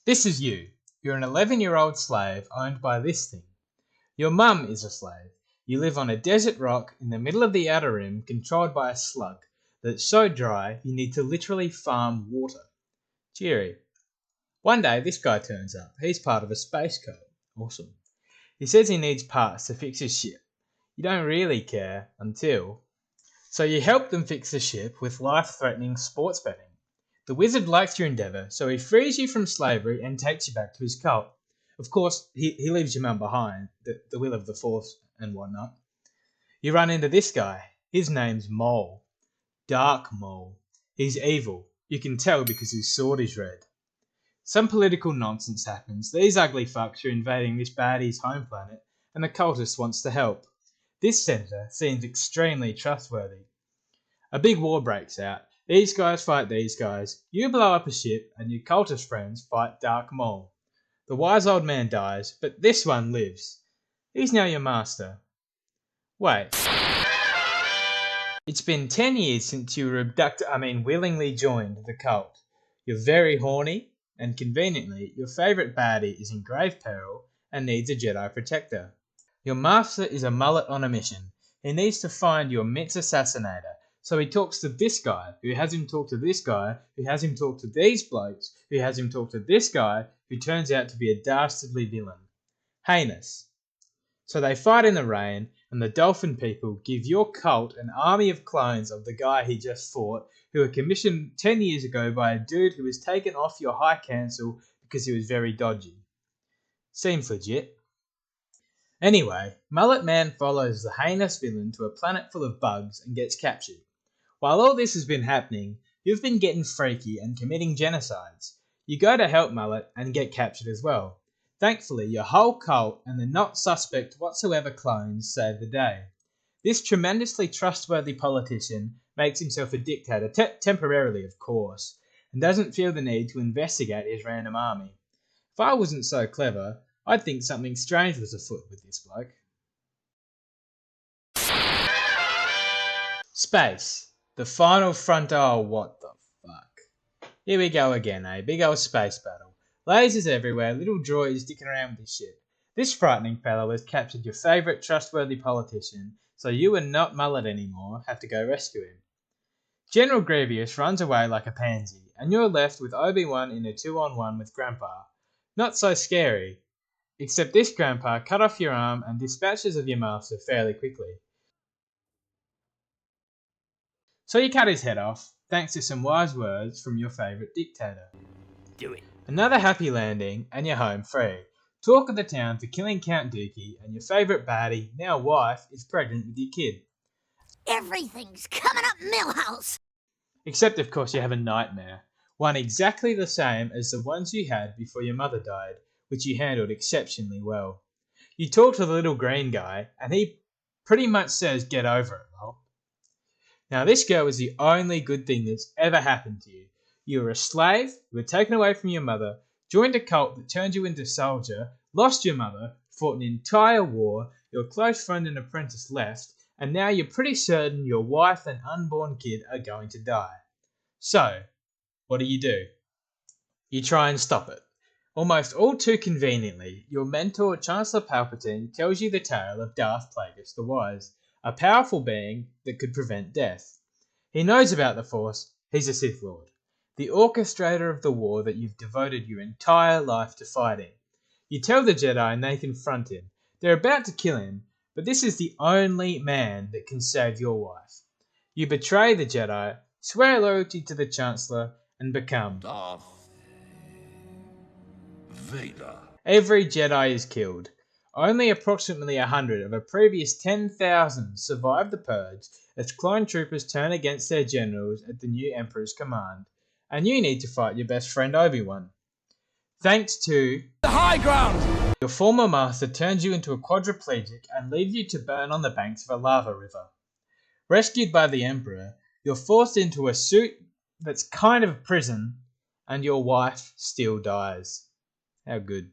This is you. You're an 11-year-old slave owned by this thing. Your mum is a slave. You live on a desert rock in the middle of the Outer Rim controlled by a slug that's so dry you need to literally farm water. Cheery. One day this guy turns up. He's part of a space code. Awesome. He says he needs parts to fix his ship. You don't really care until... So you help them fix the ship with life-threatening sports betting. The wizard likes your endeavour, so he frees you from slavery and takes you back to his cult. Of course, he leaves your mum behind, the will of the Force and whatnot. You run into this guy. His name's Mole. Dark Mole. He's evil. You can tell because his sword is red. Some political nonsense happens. These ugly fucks are invading this baddie's home planet, and the cultist wants to help. This senator seems extremely trustworthy. A big war breaks out. These guys fight these guys. You blow up a ship, and your cultist friends fight Dark Mole. The wise old man dies, but this one lives. He's now your master. Wait. It's been 10 years since you were willingly joined the cult. You're very horny, and conveniently, your favourite baddie is in grave peril and needs a Jedi protector. Your master is a mullet on a mission. He needs to find your Mitz assassinator, so he talks to this guy, who has him talk to this guy, who has him talk to these blokes, who has him talk to this guy, who turns out to be a dastardly villain. Heinous. So they fight in the rain, and the dolphin people give your cult an army of clones of the guy he just fought, who were commissioned 10 years ago by a dude who was taken off your high council because he was very dodgy. Seems legit. Anyway, Mullet Man follows the heinous villain to a planet full of bugs and gets captured. While all this has been happening, you've been getting freaky and committing genocides. You go to help Mullet and get captured as well. Thankfully, your whole cult and the not suspect whatsoever clones save the day. This tremendously trustworthy politician makes himself a dictator, temporarily of course, and doesn't feel the need to investigate his random army. If I wasn't so clever, I'd think something strange was afoot with this bloke. Space. The final frontal, what the fuck. Here we go again, eh? Big old space battle. Lasers everywhere, little droids dicking around with this shit. This frightening fellow has captured your favourite trustworthy politician, so you and not Mullet anymore have to go rescue him. General Grievous runs away like a pansy, and you're left with Obi-Wan in a 2-on-1 with Grandpa. Not so scary, except this Grandpa cut off your arm and dispatches of your master fairly quickly. So you cut his head off, thanks to some wise words from your favourite dictator. Do it. Another happy landing, and you're home free. Talk of the town for killing Count Dookie, and your favourite baddie, now wife, is pregnant with your kid. Everything's coming up Millhouse! Except, of course, you have a nightmare. One exactly the same as the ones you had before your mother died, which you handled exceptionally well. You talk to the little green guy, and he pretty much says get over it, lol. Now this girl is the only good thing that's ever happened to you. You were a slave, you were taken away from your mother, joined a cult that turned you into a soldier, lost your mother, fought an entire war, your close friend and apprentice left, and now you're pretty certain your wife and unborn kid are going to die. So, what do? You try and stop it. Almost all too conveniently, your mentor Chancellor Palpatine tells you the tale of Darth Plagueis the Wise, a powerful being that could prevent death. He knows about the Force, he's a Sith Lord, the orchestrator of the war that you've devoted your entire life to fighting. You tell the Jedi and they confront him. They're about to kill him, but this is the only man that can save your wife. You betray the Jedi, swear loyalty to the Chancellor, and become Darth Vader. Every Jedi is killed. Only approximately 100 of a previous 10,000 survive the purge as clone troopers turn against their generals at the new Emperor's command, and you need to fight your best friend Obi-Wan. Thanks to The high ground! Your former master turns you into a quadriplegic and leaves you to burn on the banks of a lava river. Rescued by the Emperor, you're forced into a suit that's kind of a prison, and your wife still dies. How good.